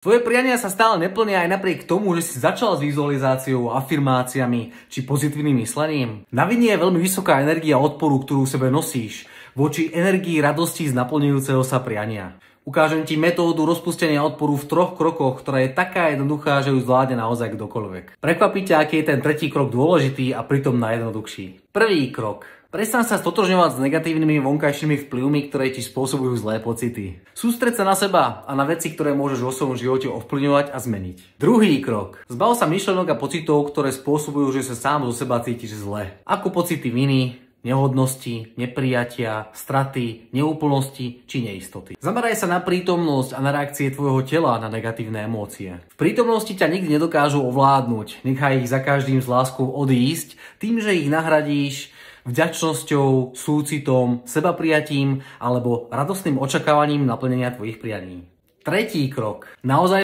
Tvoje priania sa stále neplnia aj napriek tomu, že si začal s vizualizáciou, afirmáciami či pozitívnym myslením. Na vine je veľmi vysoká energia odporu, ktorú v sebe nosíš, voči energii radosti z naplňujúceho sa priania. Ukážem ti metódu rozpustenia odporu v 3 krokoch, ktorá je taká jednoduchá, že ju zvládne naozaj kdokoľvek. Prekvapí ťa, aký je ten tretí krok dôležitý a pritom najjednoduchší. Prvý krok. Prestaň sa stotožňovať s negatívnymi vonkajšími vplyvmi, ktoré ti spôsobujú zlé pocity. Sústreď sa na seba a na veci, ktoré môžeš vo svojom živote ovplyvňovať a zmeniť. Druhý krok. Zbav sa myšlienok a pocitov, ktoré spôsobujú, že sa sám zo seba cítiš zle. Ako pocity viny, nehodnosti, neprijatia, straty, neúplnosti či neistoty. Zameraj sa na prítomnosť a na reakcie tvojho tela na negatívne emócie. V prítomnosti ťa nikdy nedokážu ovládnuť. Nechaj ich za každým s láskou odísť, tým, že ich nahradíš vďačnosťou, súcitom, sebaprijatím alebo radostným očakávaním naplnenia tvojich prianí. Tretí krok. Naozaj